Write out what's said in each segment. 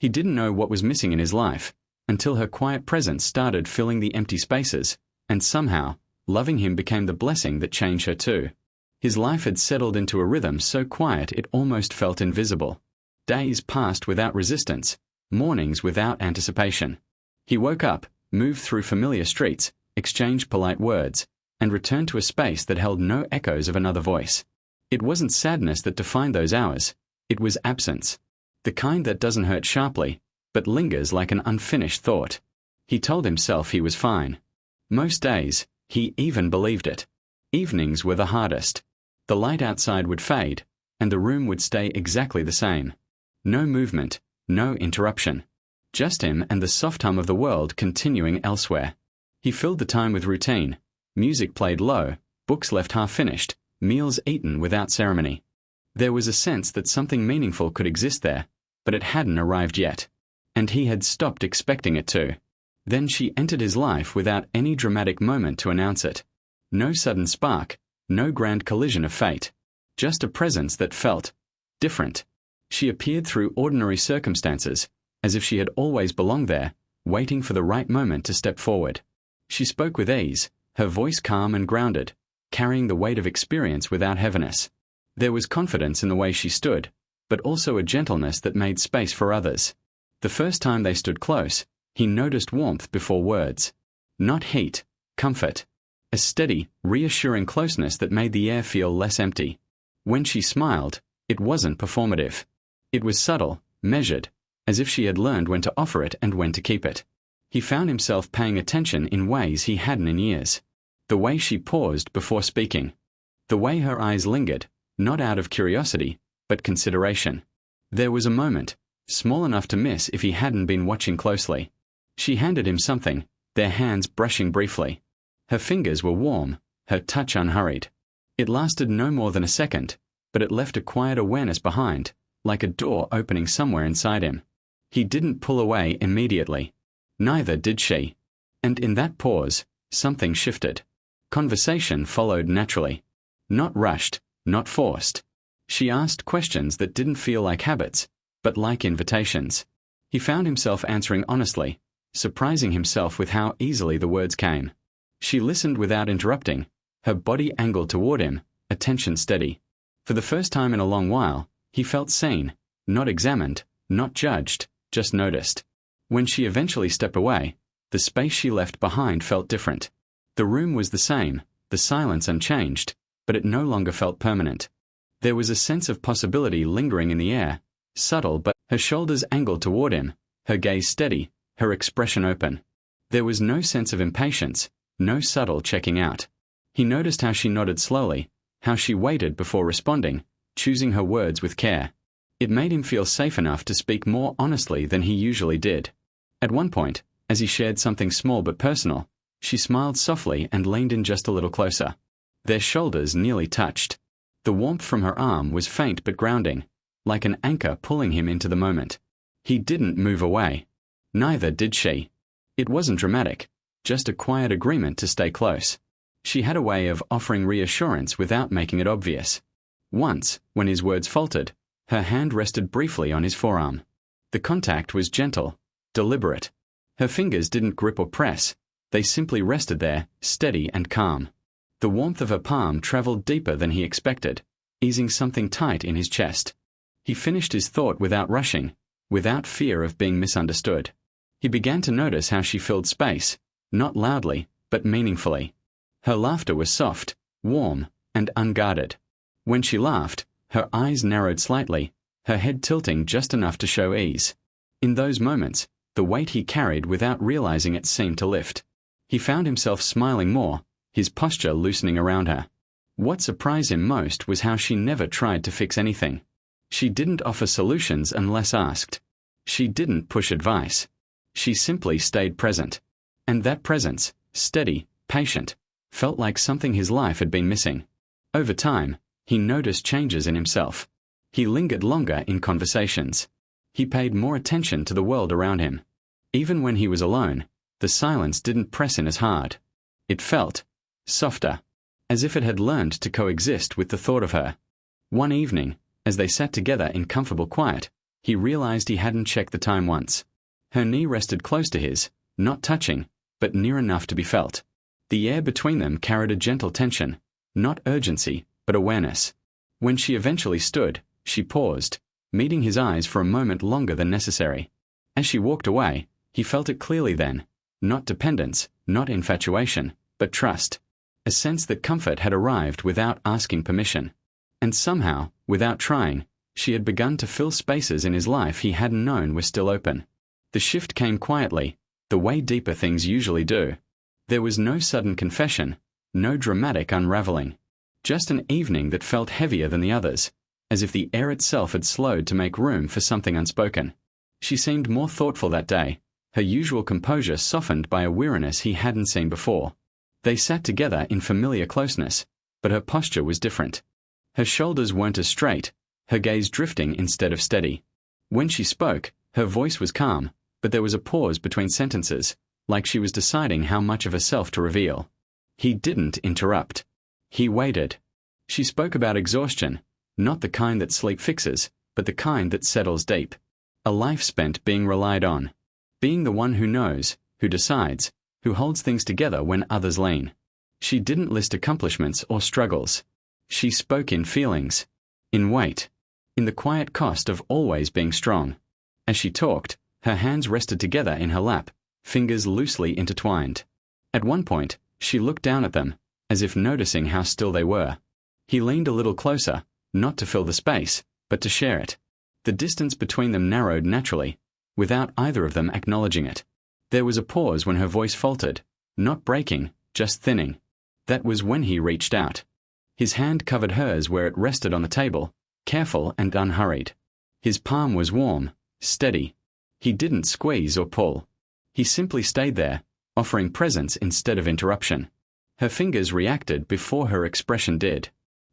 He didn't know what was missing in his life, until her quiet presence started filling the empty spaces, and somehow, loving him became the blessing that changed her too. His life had settled into a rhythm so quiet it almost felt invisible. Days passed without resistance, mornings without anticipation. He woke up, moved through familiar streets, exchanged polite words, and returned to a space that held no echoes of another voice. It wasn't sadness that defined those hours, it was absence. The kind that doesn't hurt sharply, but lingers like an unfinished thought. He told himself he was fine. Most days, he even believed it. Evenings were the hardest. The light outside would fade, and the room would stay exactly the same. No movement, no interruption. Just him and the soft hum of the world continuing elsewhere. He filled the time with routine. Music played low, books left half-finished, meals eaten without ceremony. There was a sense that something meaningful could exist there, but it hadn't arrived yet. And he had stopped expecting it to. Then she entered his life without any dramatic moment to announce it. No sudden spark, no grand collision of fate. Just a presence that felt different. She appeared through ordinary circumstances, as if she had always belonged there, waiting for the right moment to step forward. She spoke with ease, her voice calm and grounded, carrying the weight of experience without heaviness. There was confidence in the way she stood, but also a gentleness that made space for others. The first time they stood close, he noticed warmth before words. Not heat, comfort. A steady, reassuring closeness that made the air feel less empty. When she smiled, it wasn't performative. It was subtle, measured, as if she had learned when to offer it and when to keep it. He found himself paying attention in ways he hadn't in years. The way she paused before speaking. The way her eyes lingered, not out of curiosity, but consideration. There was a moment, small enough to miss if he hadn't been watching closely. She handed him something, their hands brushing briefly. Her fingers were warm, her touch unhurried. It lasted no more than a second, but it left a quiet awareness behind, like a door opening somewhere inside him. He didn't pull away immediately. Neither did she. And in that pause, something shifted. Conversation followed naturally. Not rushed, not forced. She asked questions that didn't feel like habits, but like invitations. He found himself answering honestly, surprising himself with how easily the words came. She listened without interrupting, her body angled toward him, attention steady. For the first time in a long while, he felt seen, not examined, not judged, just noticed. When she eventually stepped away, the space she left behind felt different. The room was the same, the silence unchanged, but it no longer felt permanent. There was a sense of possibility lingering in the air, subtle but her shoulders angled toward him, her gaze steady, her expression open. There was no sense of impatience, no subtle checking out. He noticed how she nodded slowly, how she waited before responding, choosing her words with care. It made him feel safe enough to speak more honestly than he usually did. At one point, as he shared something small but personal, she smiled softly and leaned in just a little closer. Their shoulders nearly touched. The warmth from her arm was faint but grounding, like an anchor pulling him into the moment. He didn't move away. Neither did she. It wasn't dramatic, just a quiet agreement to stay close. She had a way of offering reassurance without making it obvious. Once, when his words faltered, her hand rested briefly on his forearm. The contact was gentle, deliberate. Her fingers didn't grip or press, they simply rested there, steady and calm. The warmth of her palm traveled deeper than he expected, easing something tight in his chest. He finished his thought without rushing, without fear of being misunderstood. He began to notice how she filled space, not loudly, but meaningfully. Her laughter was soft, warm, and unguarded. When she laughed, her eyes narrowed slightly, her head tilting just enough to show ease. In those moments, the weight he carried without realizing it seemed to lift. He found himself smiling more, his posture loosening around her. What surprised him most was how she never tried to fix anything. She didn't offer solutions unless asked. She didn't push advice. She simply stayed present. And that presence, steady, patient, felt like something his life had been missing. Over time, he noticed changes in himself. He lingered longer in conversations. He paid more attention to the world around him. Even when he was alone, the silence didn't press in as hard. It felt softer, as if it had learned to coexist with the thought of her. One evening, as they sat together in comfortable quiet, He realized he hadn't checked the time once. Her knee rested close to his, not touching, but near enough to be felt. The air between them carried a gentle tension, not urgency, but awareness. When she eventually stood, she paused, meeting his eyes for a moment longer than necessary. As she walked away, he felt it clearly then. Not dependence, not infatuation, but trust. A sense that comfort had arrived without asking permission. And somehow, without trying, she had begun to fill spaces in his life he hadn't known were still open. The shift came quietly, the way deeper things usually do. There was no sudden confession, no dramatic unraveling. Just an evening that felt heavier than the others, as if the air itself had slowed to make room for something unspoken. She seemed more thoughtful that day, her usual composure softened by a weariness he hadn't seen before. They sat together in familiar closeness, but her posture was different. Her shoulders weren't as straight, her gaze drifting instead of steady. When she spoke, her voice was calm, but there was a pause between sentences, like she was deciding how much of herself to reveal. He didn't interrupt. He waited. She spoke about exhaustion, not the kind that sleep fixes, but the kind that settles deep. A life spent being relied on. Being the one who knows, who decides, who holds things together when others lean. She didn't list accomplishments or struggles. She spoke in feelings, in weight, in the quiet cost of always being strong. As she talked, her hands rested together in her lap, fingers loosely intertwined. At one point, she looked down at them, as if noticing how still they were. He leaned a little closer, not to fill the space, but to share it. The distance between them narrowed naturally, without either of them acknowledging it. There was a pause when her voice faltered, not breaking, just thinning. That was when he reached out. His hand covered hers where it rested on the table, careful and unhurried. His palm was warm, steady. He didn't squeeze or pull. He simply stayed there, offering presence instead of interruption. Her fingers reacted before her expression did.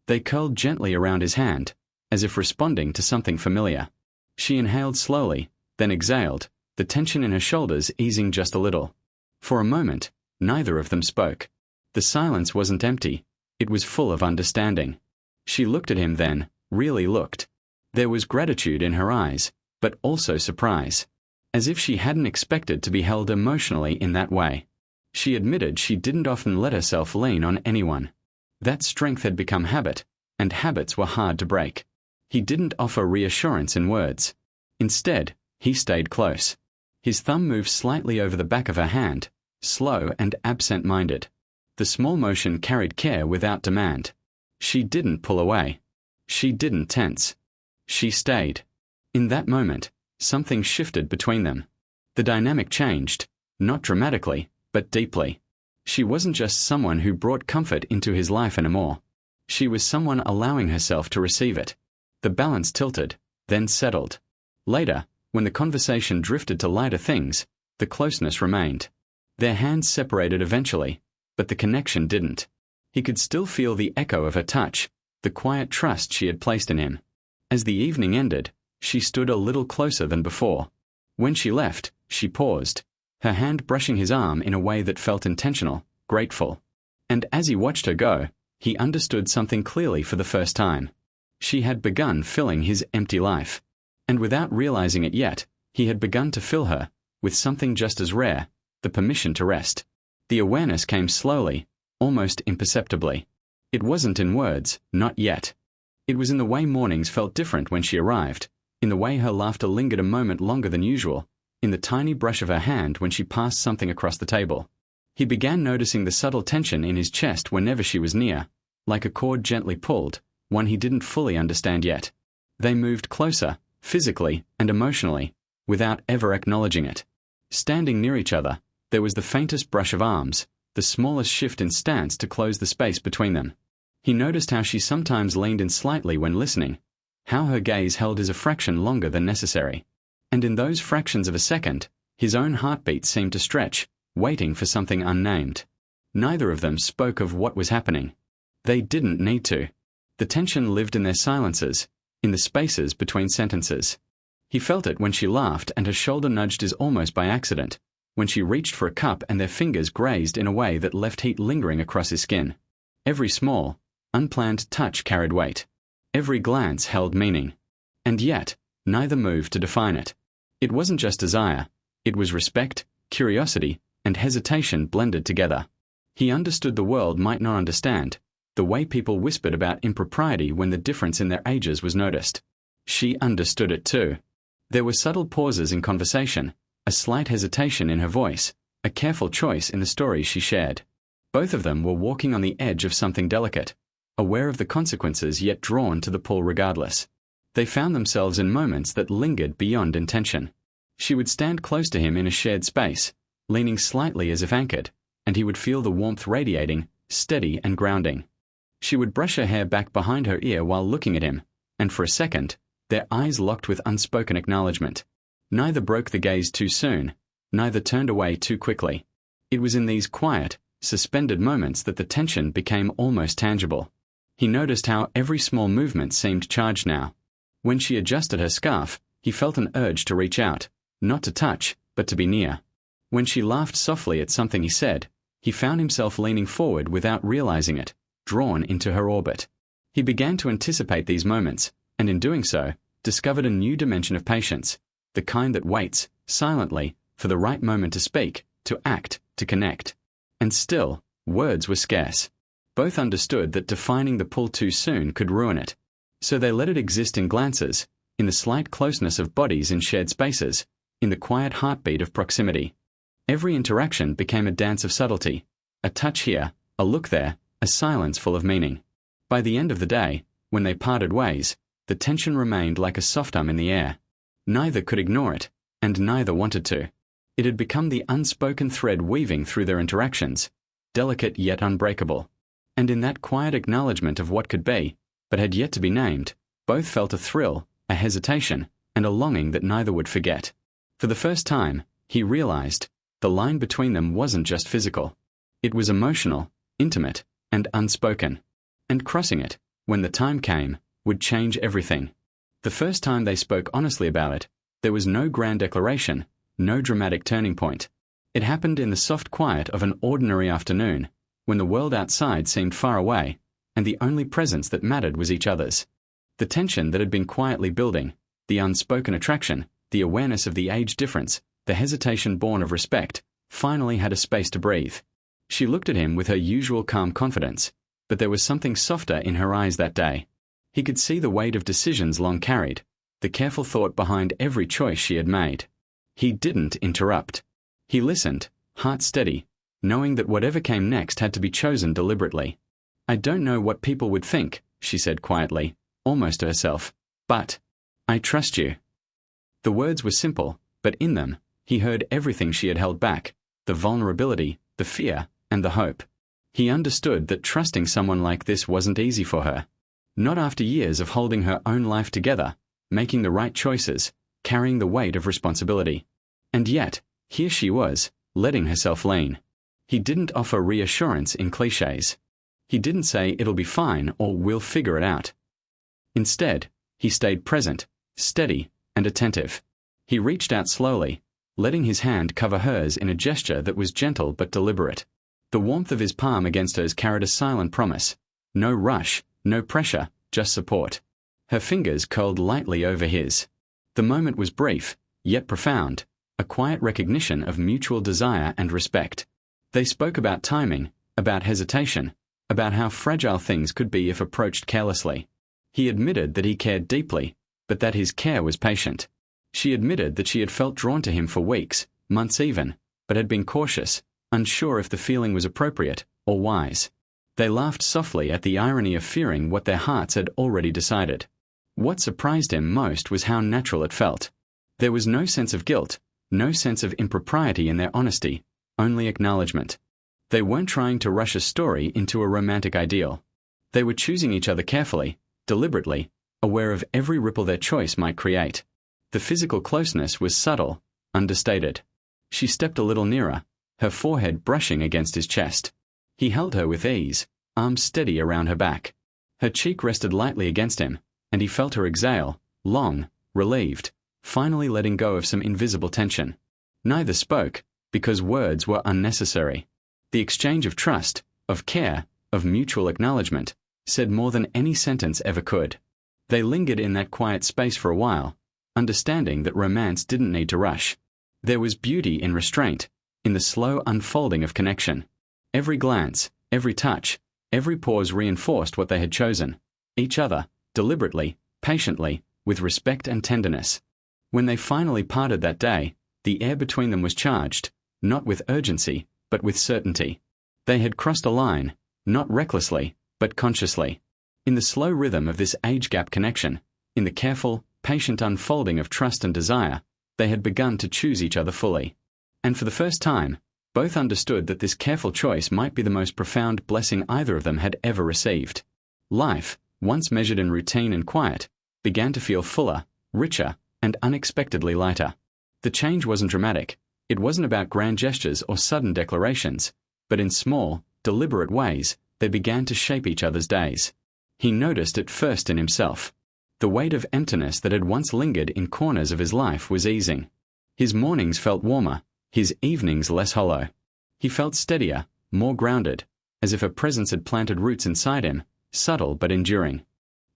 They curled gently around his hand, as if responding to something familiar. She inhaled slowly, then exhaled, the tension in her shoulders easing just a little. For a moment, neither of them spoke. The silence wasn't empty, it was full of understanding. She looked at him then, really looked. There was gratitude in her eyes, but also surprise. As if she hadn't expected to be held emotionally in that way. She admitted she didn't often let herself lean on anyone. That strength had become habit, and habits were hard to break. He didn't offer reassurance in words. Instead, he stayed close. His thumb moved slightly over the back of her hand, slow and absent-minded. The small motion carried care without demand. She didn't pull away. She didn't tense. She stayed. In that moment, something shifted between them. The dynamic changed, not dramatically, but deeply. She wasn't just someone who brought comfort into his life anymore. She was someone allowing herself to receive it. The balance tilted, then settled. Later, when the conversation drifted to lighter things, the closeness remained. Their hands separated eventually, but the connection didn't. He could still feel the echo of her touch, the quiet trust she had placed in him. As the evening ended, she stood a little closer than before. When she left, she paused, her hand brushing his arm in a way that felt intentional, grateful. And as he watched her go, he understood something clearly for the first time. She had begun filling his empty life. And without realizing it yet, he had begun to fill her, with something just as rare, the permission to rest. The awareness came slowly, almost imperceptibly. It wasn't in words, not yet. It was in the way mornings felt different when she arrived, in the way her laughter lingered a moment longer than usual, in the tiny brush of her hand when she passed something across the table. He began noticing the subtle tension in his chest whenever she was near, like a cord gently pulled, one he didn't fully understand yet. They moved closer, physically and emotionally, without ever acknowledging it. Standing near each other, there was the faintest brush of arms, the smallest shift in stance to close the space between them. He noticed how she sometimes leaned in slightly when listening, how her gaze held his a fraction longer than necessary. And in those fractions of a second, his own heartbeat seemed to stretch, waiting for something unnamed. Neither of them spoke of what was happening. They didn't need to. The tension lived in their silences, in the spaces between sentences. He felt it when she laughed and her shoulder nudged his almost by accident, when she reached for a cup and their fingers grazed in a way that left heat lingering across his skin. Every small, unplanned touch carried weight. Every glance held meaning. And yet, Neither moved to define it. It wasn't just desire. It was respect, curiosity, and hesitation blended together. He understood the world might not understand, the way people whispered about impropriety when the difference in their ages was noticed. She understood it too. There were subtle pauses in conversation, a slight hesitation in her voice, a careful choice in the stories she shared. Both of them were walking on the edge of something delicate, aware of the consequences yet drawn to the pull regardless. They found themselves in moments that lingered beyond intention. She would stand close to him in a shared space, leaning slightly as if anchored, and he would feel the warmth radiating, steady and grounding. She would brush her hair back behind her ear while looking at him, and for a second, their eyes locked with unspoken acknowledgement. Neither broke the gaze too soon, neither turned away too quickly. It was in these quiet, suspended moments that the tension became almost tangible. He noticed how every small movement seemed charged now. When she adjusted her scarf, he felt an urge to reach out, not to touch, but to be near. When she laughed softly at something he said, he found himself leaning forward without realizing it, drawn into her orbit. He began to anticipate these moments, and in doing so, discovered a new dimension of patience, the kind that waits, silently, for the right moment to speak, to act, to connect. And still, words were scarce. Both understood that defining the pull too soon could ruin it. So they let it exist in glances, in the slight closeness of bodies in shared spaces, in the quiet heartbeat of proximity. Every interaction became a dance of subtlety, a touch here, a look there, a silence full of meaning. By the end of the day, when they parted ways, the tension remained like a soft hum in the air. Neither could ignore it, and neither wanted to. It had become the unspoken thread weaving through their interactions, delicate yet unbreakable. And in that quiet acknowledgement of what could be, but had yet to be named, both felt a thrill, a hesitation, and a longing that neither would forget. For the first time, he realized, the line between them wasn't just physical. It was emotional, intimate, and unspoken. And crossing it, when the time came, would change everything. The first time they spoke honestly about it, there was no grand declaration, no dramatic turning point. It happened in the soft quiet of an ordinary afternoon, when the world outside seemed far away, and the only presence that mattered was each other's. The tension that had been quietly building, the unspoken attraction, the awareness of the age difference, the hesitation born of respect, finally had a space to breathe. She looked at him with her usual calm confidence, but there was something softer in her eyes that day. He could see the weight of decisions long carried, the careful thought behind every choice she had made. He didn't interrupt. He listened, heart steady, knowing that whatever came next had to be chosen deliberately. "I don't know what people would think," she said quietly, almost to herself, "but I trust you." The words were simple, but in them, he heard everything she had held back, the vulnerability, the fear, and the hope. He understood that trusting someone like this wasn't easy for her. Not after years of holding her own life together, making the right choices, carrying the weight of responsibility. And yet, here she was, letting herself lean. He didn't offer reassurance in cliches. He didn't say it'll be fine or we'll figure it out. Instead, he stayed present, steady, and attentive. He reached out slowly, letting his hand cover hers in a gesture that was gentle but deliberate. The warmth of his palm against hers carried a silent promise. No rush, no pressure, just support. Her fingers curled lightly over his. The moment was brief, yet profound, a quiet recognition of mutual desire and respect. They spoke about timing, about hesitation, about how fragile things could be if approached carelessly. He admitted that he cared deeply, but that his care was patient. She admitted that she had felt drawn to him for weeks, months even, but had been cautious, unsure if the feeling was appropriate or wise. They laughed softly at the irony of fearing what their hearts had already decided. What surprised him most was how natural it felt. There was no sense of guilt, no sense of impropriety in their honesty, only acknowledgement. They weren't trying to rush a story into a romantic ideal. They were choosing each other carefully, deliberately, aware of every ripple their choice might create. The physical closeness was subtle, understated. She stepped a little nearer, her forehead brushing against his chest. He held her with ease, arms steady around her back. Her cheek rested lightly against him, and he felt her exhale, long, relieved, finally letting go of some invisible tension. Neither spoke, because words were unnecessary. The exchange of trust, of care, of mutual acknowledgement, said more than any sentence ever could. They lingered in that quiet space for a while, understanding that romance didn't need to rush. There was beauty in restraint, in the slow unfolding of connection. Every glance, every touch, every pause reinforced what they had chosen, each other, deliberately, patiently, with respect and tenderness. When they finally parted that day, the air between them was charged, not with urgency, but with certainty. They had crossed a line, not recklessly, but consciously. In the slow rhythm of this age-gap connection, in the careful, patient unfolding of trust and desire, they had begun to choose each other fully. And for the first time, both understood that this careful choice might be the most profound blessing either of them had ever received. Life, once measured in routine and quiet, began to feel fuller, richer, and unexpectedly lighter. The change wasn't dramatic. It wasn't about grand gestures or sudden declarations, but in small, deliberate ways, they began to shape each other's days. He noticed it first in himself. The weight of emptiness that had once lingered in corners of his life was easing. His mornings felt warmer, his evenings less hollow. He felt steadier, more grounded, as if a presence had planted roots inside him, subtle but enduring.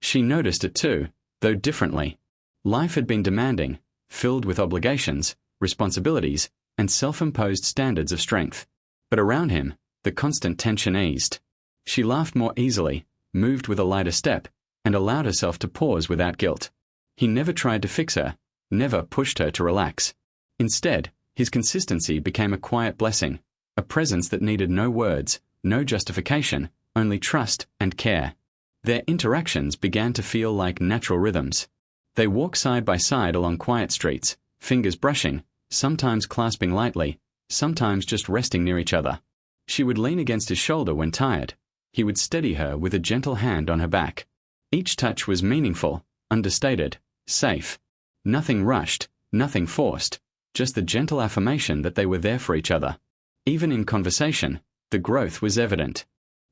She noticed it too, though differently. Life had been demanding, filled with obligations, responsibilities, and self-imposed standards of strength. But around him, the constant tension eased. She laughed more easily, moved with a lighter step, and allowed herself to pause without guilt. He never tried to fix her, never pushed her to relax. Instead, his consistency became a quiet blessing, a presence that needed no words, no justification, only trust and care. Their interactions began to feel like natural rhythms. They walked side by side along quiet streets, fingers brushing, sometimes clasping lightly, sometimes just resting near each other. She would lean against his shoulder when tired. He would steady her with a gentle hand on her back. Each touch was meaningful, understated, safe. Nothing rushed, nothing forced, just the gentle affirmation that they were there for each other. Even in conversation, the growth was evident.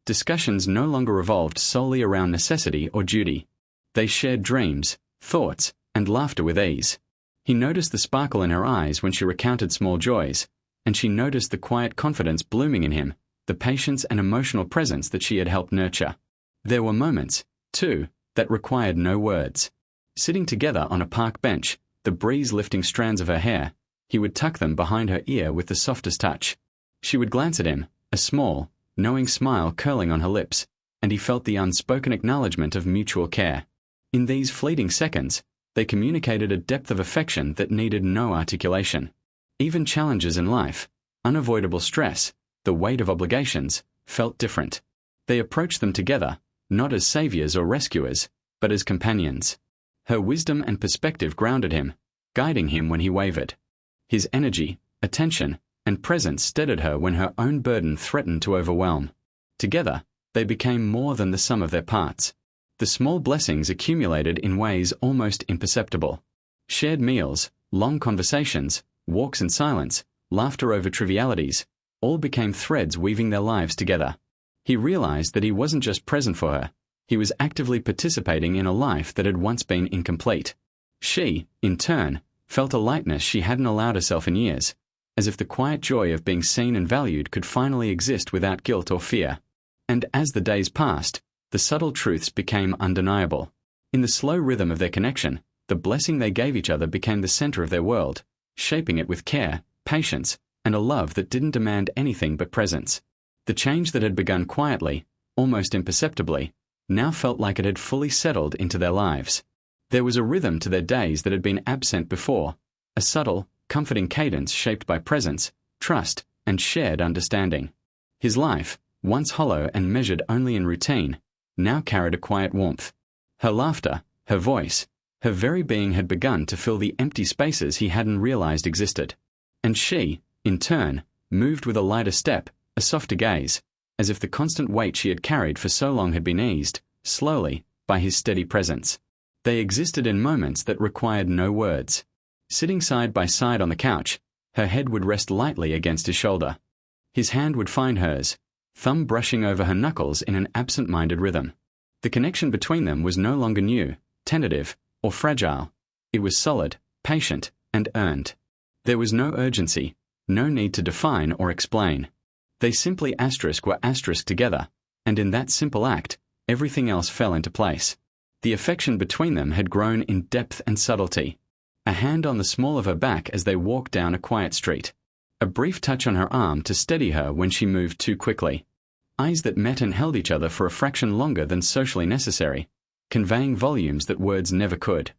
Discussions no longer revolved solely around necessity or duty. They shared dreams, thoughts, and laughter with ease. He noticed the sparkle in her eyes when she recounted small joys, and she noticed the quiet confidence blooming in him, the patience and emotional presence that she had helped nurture. There were moments, too, that required no words. Sitting together on a park bench, the breeze lifting strands of her hair, he would tuck them behind her ear with the softest touch. She would glance at him, a small, knowing smile curling on her lips, and he felt the unspoken acknowledgement of mutual care. In these fleeting seconds, they communicated a depth of affection that needed no articulation. Even challenges in life, unavoidable stress, the weight of obligations, felt different. They approached them together, not as saviors or rescuers, but as companions. Her wisdom and perspective grounded him, guiding him when he wavered. His energy, attention, and presence steadied her when her own burden threatened to overwhelm. Together, they became more than the sum of their parts. The small blessings accumulated in ways almost imperceptible. Shared meals, long conversations, walks in silence, laughter over trivialities, all became threads weaving their lives together. He realized that he wasn't just present for her, he was actively participating in a life that had once been incomplete. She, in turn, felt a lightness she hadn't allowed herself in years, as if the quiet joy of being seen and valued could finally exist without guilt or fear. And as the days passed, the subtle truths became undeniable. In the slow rhythm of their connection, the blessing they gave each other became the center of their world, shaping it with care, patience, and a love that didn't demand anything but presence. The change that had begun quietly, almost imperceptibly, now felt like it had fully settled into their lives. There was a rhythm to their days that had been absent before, a subtle, comforting cadence shaped by presence, trust, and shared understanding. His life, once hollow and measured only in routine, now carried a quiet warmth. Her laughter, her voice, her very being had begun to fill the empty spaces he hadn't realized existed. And she, in turn, moved with a lighter step, a softer gaze, as if the constant weight she had carried for so long had been eased, slowly, by his steady presence. They existed in moments that required no words. Sitting side by side on the couch, her head would rest lightly against his shoulder. His hand would find hers, thumb brushing over her knuckles in an absent-minded rhythm. The connection between them was no longer new, tentative, or fragile. It was solid, patient, and earned. There was no urgency, no need to define or explain. They simply were asterisk together, and in that simple act, everything else fell into place. The affection between them had grown in depth and subtlety. a hand on the small of her back as they walked down a quiet street, a brief touch on her arm to steady her when she moved too quickly. Eyes that met and held each other for a fraction longer than socially necessary, conveying volumes that words never could.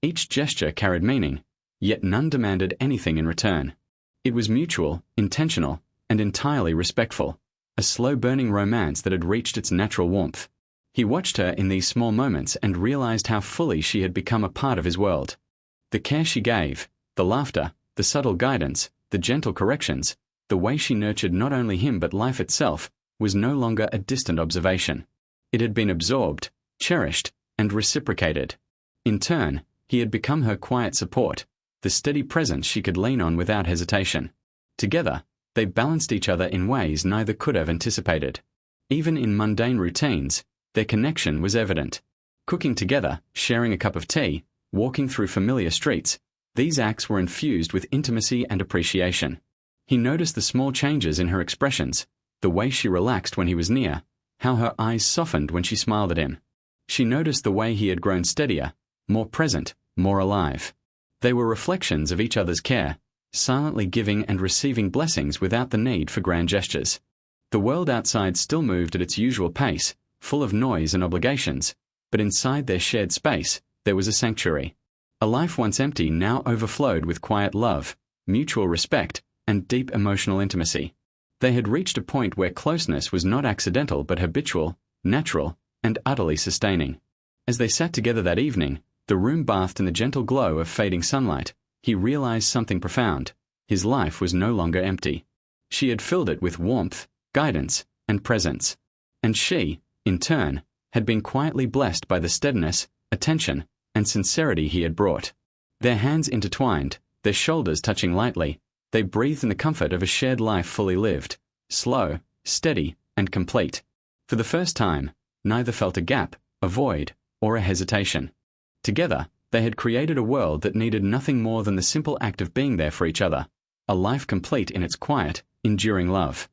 Each gesture carried meaning, yet none demanded anything in return. It was mutual, intentional, and entirely respectful, a slow-burning romance that had reached its natural warmth. He watched her in these small moments and realized how fully she had become a part of his world. The care she gave, the laughter, the subtle guidance, the gentle corrections, the way she nurtured not only him but life itself, was no longer a distant observation. It had been absorbed, cherished, and reciprocated. In turn, he had become her quiet support, the steady presence she could lean on without hesitation. Together, they balanced each other in ways neither could have anticipated. Even in mundane routines, their connection was evident. Cooking together, sharing a cup of tea, walking through familiar streets, these acts were infused with intimacy and appreciation. He noticed the small changes in her expressions, the way she relaxed when he was near, how her eyes softened when she smiled at him. She noticed the way he had grown steadier, more present, more alive. They were reflections of each other's care, silently giving and receiving blessings without the need for grand gestures. The world outside still moved at its usual pace, full of noise and obligations, but inside their shared space, there was a sanctuary. A life once empty now overflowed with quiet love, mutual respect, and deep emotional intimacy. They had reached a point where closeness was not accidental but habitual, natural, and utterly sustaining. As they sat together that evening, the room bathed in the gentle glow of fading sunlight, he realized something profound. His life was no longer empty. She had filled it with warmth, guidance, and presence. And she, in turn, had been quietly blessed by the steadiness, attention, and sincerity he had brought. Their hands intertwined, their shoulders touching lightly, they breathed in the comfort of a shared life fully lived, slow, steady, and complete. For the first time, neither felt a gap, a void, or a hesitation. Together, they had created a world that needed nothing more than the simple act of being there for each other, a life complete in its quiet, enduring love.